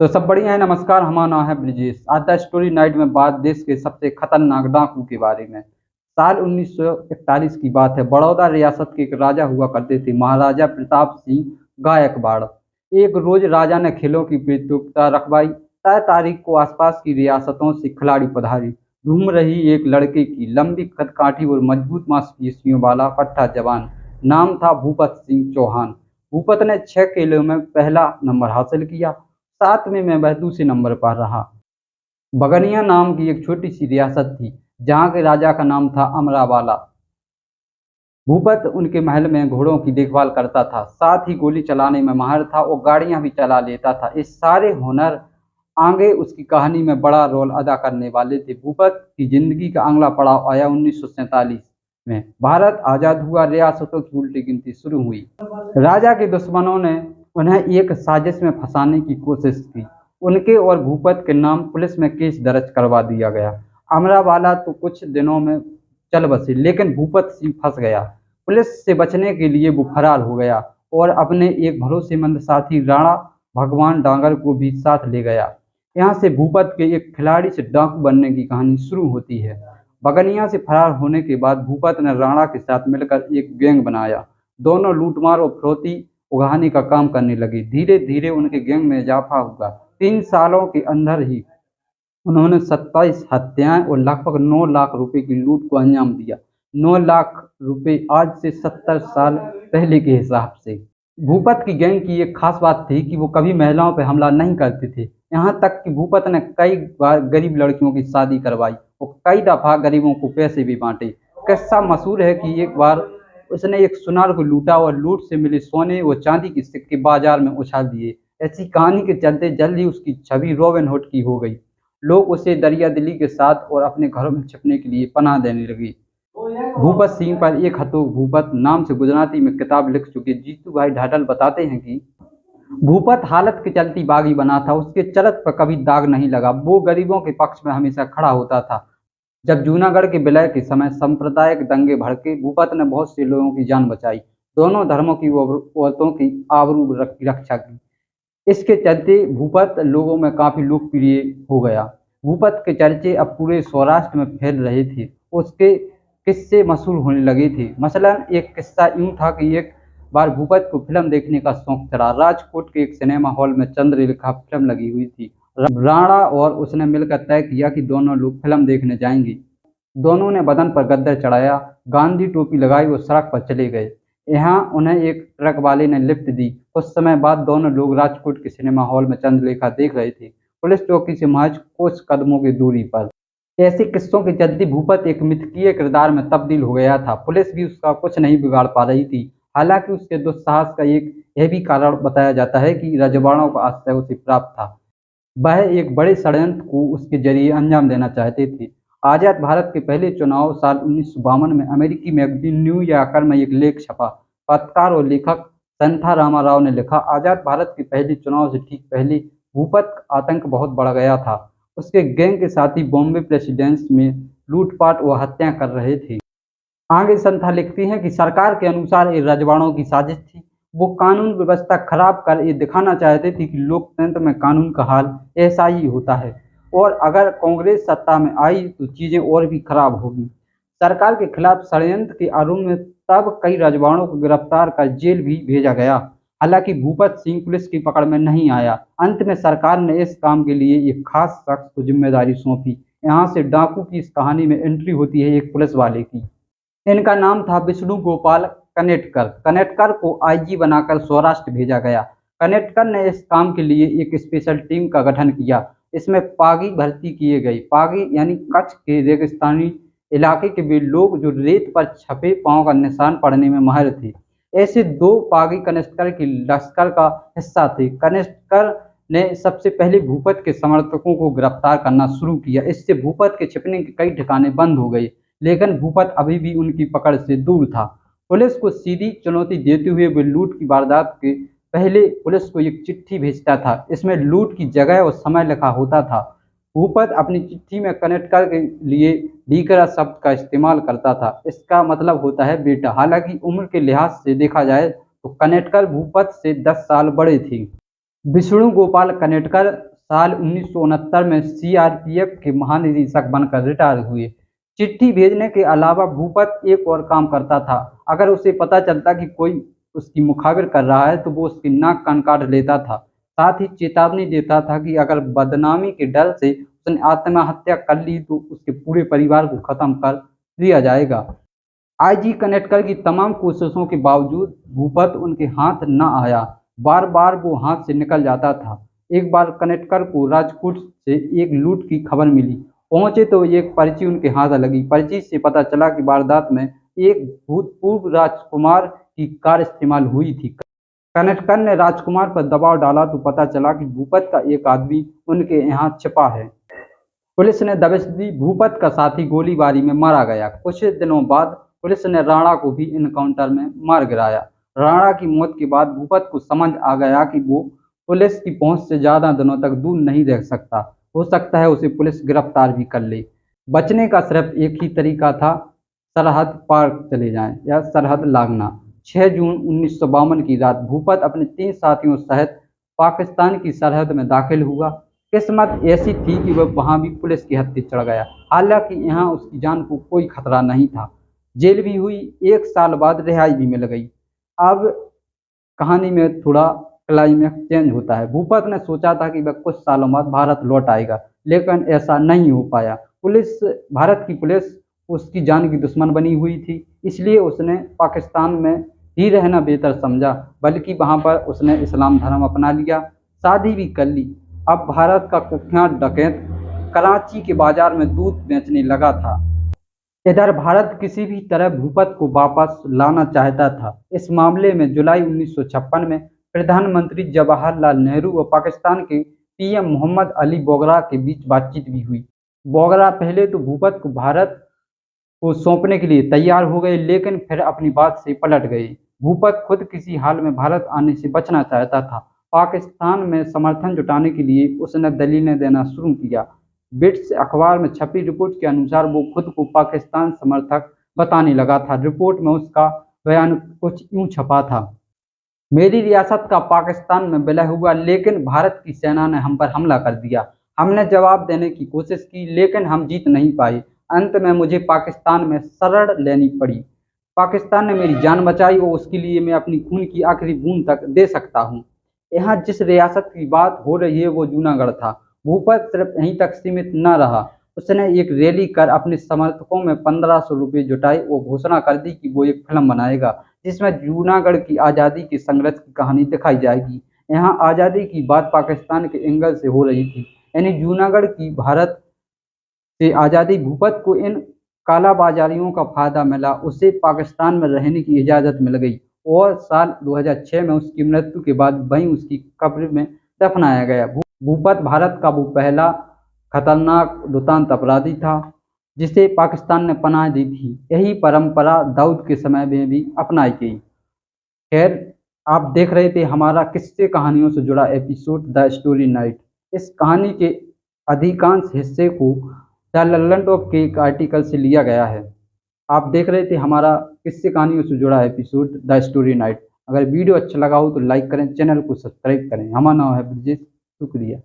तो सब बढ़िया है। नमस्कार, हमारा नाम है ब्रिजेश। आज द स्टोरी नाइट में बात देश के सबसे खतरनाक डाकू के बारे में। साल 1941 की बात है। बड़ौदा रियासत के एक राजा हुआ करते थे, महाराजा प्रताप सिंह गायकवाड़। एक रोज राजा ने खेलों की प्रतियोगिता रखवाई। तय तारीख को आसपास की रियासतों से खिलाड़ी पधारे। घूम रही एक लड़के की लंबी कदकाठी और मजबूत मांसपेशियों वाला पट्टा जवान। नाम था भूपत सिंह चौहान। भूपत ने 6 खेलों में पहला नंबर हासिल किया। 7वें में वह दूसरे नंबर पर रहा। बगनिया नाम की एक छोटी सी रियासत थी, जहाँ के राजा का नाम था अमरावाला। भूपत उनके महल में घोड़ों की देखभाल करता था, साथ ही गोली चलाने में माहिर था और गाड़ियां भी चला लेता था। इस सारे हुनर आगे उसकी कहानी में बड़ा रोल अदा करने वाले थे। भूपत की जिंदगी का अगला पड़ाव आया 1947 में। भारत आजाद हुआ, रियासतों की उल्टी गिनती शुरू हुई। राजा के दुश्मनों ने उन्हें एक साजिश में फंसाने की कोशिश की। उनके और भूपत के नाम पुलिस में केस दर्ज करवा दिया गया। अमरावाला तो कुछ दिनों में चल बसे, लेकिन भूपत सिंह फंस गया। पुलिस से बचने के लिए वो फरार हो गया और अपने एक भरोसेमंद साथी राणा भगवान डांगर को भी साथ ले गया। यहाँ से भूपत के एक खिलाड़ी से डाकू बनने की कहानी शुरू होती है। बगनिया से फरार होने के बाद भूपत ने राणा के साथ मिलकर एक गैंग बनाया। दोनों लूटमार और फिरौती उगाने का काम करने लगे। धीरे धीरे उनके गैंग में इजाफा हुआ। 3 सालों के अंदर ही उन्होंने 27 हत्याएं और लगभग 9 लाख रुपए की लूट को अंजाम दिया। 9 लाख रुपए आज से 70 साल पहले के हिसाब से। भूपत की गैंग की एक खास बात थी कि वो कभी महिलाओं पर हमला नहीं करते थे। यहाँ तक कि भूपत ने कई बार गरीब लड़कियों की शादी करवाई और कई दफा गरीबों को पैसे भी बांटे। किस्सा मशहूर है कि एक बार उसने एक सुनार को लूटा और लूट से मिले सोने व चांदी के सिक्के बाजार में उछाल दिए। ऐसी कहानी के चलते जल्द ही उसकी छवि रॉबिन हुड की हो गई। लोग उसे दरियादिली के साथ और अपने घरों में छिपने के लिए पनाह देने लगे। भूपत सिंह पर एक हतो भूपत नाम से गुजराती में किताब लिख चुके जीतू भाई ढाडल बताते हैं कि भूपत हालत के चलती बागी बना था। उसके चरित्र पर कभी दाग नहीं लगा। वो गरीबों के पक्ष में हमेशा खड़ा होता था। जब जूनागढ़ के विलय के समय सांप्रदायिक दंगे भड़के, भूपत ने बहुत से लोगों की जान बचाई। दोनों धर्मों की औरतों की आबरू की रक्षा की। इसके चलते भूपत लोगों में काफी लोकप्रिय हो गया। भूपत के चर्चे अब पूरे सौराष्ट्र में फैल रहे थे। उसके किस्से मशहूर होने लगे थे। मसलन एक किस्सा यूं था कि एक बार भूपत को फिल्म देखने का शौक चढ़ा। राजकोट के एक सिनेमा हॉल में चंद्रलेखा फिल्म लगी हुई थी। राणा और उसने मिलकर तय किया कि दोनों लोग फिल्म देखने जाएंगे। दोनों ने बदन पर गद्दर चढ़ाया, गांधी टोपी लगाई और सड़क पर चले गए। यहाँ उन्हें एक ट्रक वाले ने लिफ्ट दी। कुछ समय बाद दोनों लोग राजकोट के सिनेमा हॉल में चंद्रलेखा देख रहे थे, पुलिस चौकी से महज कुछ कदमों की दूरी पर। ऐसे किस्सों के चलते भूपत एक मिथकीय किरदार में तब्दील हो गया था। पुलिस भी उसका कुछ नहीं बिगाड़ पा रही थी। हालांकि उसके दुस्साहस का एक यह भी कारण बताया जाता है कि रजवाड़ों का आश्रय उसे प्राप्त था। वह एक बड़े षड्यंत्र को उसके जरिए अंजाम देना चाहते थे। आजाद भारत के पहले चुनाव साल 1952 में अमेरिकी मैगजीन न्यू यॉर्कर में एक लेख छपा। पत्रकार और लेखक संथा रामाराव ने लिखा, आजाद भारत के पहले चुनाव से ठीक पहले भूपत का आतंक बहुत बढ़ गया था। उसके गैंग के साथी बॉम्बे प्रेसिडेंस में लूटपाट व हत्या कर रहे थे। आगे संथा लिखती हैं कि सरकार के अनुसार ये रजवाड़ों की साजिश थी। वो कानून व्यवस्था खराब कर ये दिखाना चाहते थे कि लोकतंत्र में कानून का हाल ऐसा ही होता है और अगर कांग्रेस सत्ता में आई तो चीजें और भी खराब होगी। सरकार के खिलाफ षड्यंत्र के आरोप में तब कई रजवाड़ों को गिरफ्तार कर जेल भी भेजा गया। हालांकि भूपत सिंह पुलिस की पकड़ में नहीं आया। अंत में सरकार ने इस काम के लिए एक खास शख्स को जिम्मेदारी सौंपी। यहाँ से डाकू की इस कहानी में एंट्री होती है एक पुलिस वाले की। इनका नाम था विष्णु गोपाल कनेटकर। कनेटकर को आईजी बनाकर सौराष्ट्र भेजा गया। कनेटकर ने इस काम के लिए एक स्पेशल टीम का गठन किया। इसमें पागी भर्ती किए गए। पागी यानी कच्छ के रेगिस्तानी इलाके के वे लोग जो रेत पर छपे पांव का निशान पड़ने में माहिर थे। ऐसे 2 पागी कनेटकर के लश्कर का हिस्सा थे। कनेटकर ने सबसे पहले भूपत के समर्थकों को गिरफ्तार करना शुरू किया। इससे भूपत के छिपने के कई ठिकाने बंद हो गए, लेकिन भूपत अभी भी उनकी पकड़ से दूर था। पुलिस को सीधी चुनौती देते हुए वे लूट की वारदात के पहले पुलिस को एक चिट्ठी भेजता था। इसमें लूट की जगह और समय लिखा होता था। भूपत अपनी चिट्ठी में कनेटकर के लिए डीकरा शब्द का इस्तेमाल करता था। इसका मतलब होता है बेटा। हालांकि उम्र के लिहाज से देखा जाए तो कनेटकर भूपत से 10 साल बड़े थे। विष्णु गोपाल कनेटकर साल 1969 में सीआरपीएफ के महानिदेशक बनकर रिटायर हुए। चिट्ठी भेजने के अलावा भूपत एक और काम करता था। अगर उसे पता चलता कि कोई उसकी मुखाबिर कर रहा है तो वो उसकी नाक कान काट लेता था। साथ ही चेतावनी देता था कि अगर बदनामी के डर से उसने आत्महत्या कर ली तो उसके पूरे परिवार को खत्म कर दिया जाएगा। आईजी कनेक्टर की तमाम कोशिशों के बावजूद भूपत उनके हाथ न आया। बार बार वो हाथ से निकल जाता था। एक बार कनेक्टर को राजकोट से एक लूट की खबर मिली। पहुंचे तो एक पर्ची उनके हाथ लगी। पर्ची से पता चला कि वारदात में एक भूतपूर्व राजकुमार की कार इस्तेमाल हुई थी। कनेक्टर ने राजकुमार पर दबाव डाला तो पता चला कि भूपत का एक आदमी उनके यहाँ छिपा है। पुलिस ने दबिश दी। भूपत का साथी गोलीबारी में मारा गया। कुछ दिनों बाद पुलिस ने राणा को भी इनकाउंटर में मार गिराया। राणा की मौत के बाद भूपत को समझ आ गया कि वो पुलिस की पहुंच से ज्यादा दिनों तक दूर नहीं रह सकता। हो सकता है उसे पुलिस गिरफ्तार भी कर ले। बचने का सिर्फ एक ही तरीका था, सरहद पार चले जाएं या सरहद लागना। 6 जून 1952 की रात भूपत अपने 3 साथियों सहित पाकिस्तान की सरहद में दाखिल हुआ। किस्मत ऐसी थी कि वह वहां भी पुलिस के हत्थे चढ़ गया। हालांकि यहाँ उसकी जान को कोई खतरा नहीं था। जेल भी हुई। 1 साल बाद रिहाई भी मिल गई। अब कहानी में थोड़ा क्लाइमैक्स चेंज होता है। भूपत ने सोचा था कि वह कुछ सालों बाद भारत लौट आएगा, लेकिन ऐसा नहीं हो पाया। भारत की पुलिस उसकी जान की दुश्मन बनी हुई थी, इसलिए उसने पाकिस्तान में ही रहना बेहतर समझा, बल्कि वहां पर उसने इस्लाम धर्म अपना लिया, शादी भी कर ली। अब भारत का कुख्यात डकैत कराची के बाजार में दूध बेचने लगा था। इधर भारत किसी भी तरह भूपत को वापस लाना चाहता था। इस मामले में जुलाई 1956 में प्रधानमंत्री जवाहरलाल नेहरू व पाकिस्तान के पीएम मोहम्मद अली बोगरा के बीच बातचीत भी हुई। बोगरा पहले तो भूपत को भारत को सौंपने के लिए तैयार हो गए, लेकिन फिर अपनी बात से पलट गए। भूपत खुद किसी हाल में भारत आने से बचना चाहता था। पाकिस्तान में समर्थन जुटाने के लिए उसने दलीलें देना शुरू किया। बिट्स अखबार में छपी रिपोर्ट के अनुसार वो खुद को पाकिस्तान समर्थक बताने लगा था। रिपोर्ट में उसका बयान कुछ यूं छपा था: मेरी रियासत का पाकिस्तान में विलय हुआ, लेकिन भारत की सेना ने हम पर हमला कर दिया। हमने जवाब देने की कोशिश की, लेकिन हम जीत नहीं पाए। अंत में मुझे पाकिस्तान में शरण लेनी पड़ी। पाकिस्तान ने मेरी जान बचाई और उसके लिए मैं अपनी खून की आखिरी बूंद तक दे सकता हूँ। यहाँ जिस रियासत की बात हो रही है वो जूनागढ़ था। भूपत सिर्फ यहीं तक सीमित न रहा। उसने एक रैली कर अपने समर्थकों में 1500 रुपये जुटाए और घोषणा कर दी कि वो एक फिल्म बनाएगा जिसमें जूनागढ़ की आज़ादी के संघर्ष की कहानी दिखाई जाएगी। यहाँ आज़ादी की बात पाकिस्तान के एंगल से हो रही थी, यानी जूनागढ़ की भारत से आज़ादी। भूपत को इन कालाबाजारियों का फायदा मिला। उसे पाकिस्तान में रहने की इजाज़त मिल गई और साल 2006 में उसकी मृत्यु के बाद वहीं उसकी कब्र में दफनाया गया। भूपत भारत का वो पहला खतरनाक दुर्दांत अपराधी था जिसे पाकिस्तान ने पनाह दी थी। यही परंपरा दाऊद के समय में भी अपनाई गई। खैर, आप देख रहे थे हमारा किस्से कहानियों से जुड़ा एपिसोड द स्टोरी नाइट। इस कहानी के अधिकांश हिस्से को द लल्लन टॉप के एक आर्टिकल से लिया गया है। आप देख रहे थे हमारा किस्से कहानियों से जुड़ा एपिसोड द स्टोरी नाइट। अगर वीडियो अच्छा लगा हो तो लाइक करें, चैनल को सब्सक्राइब करें। हमारा नाम है ब्रिजेश। शुक्रिया।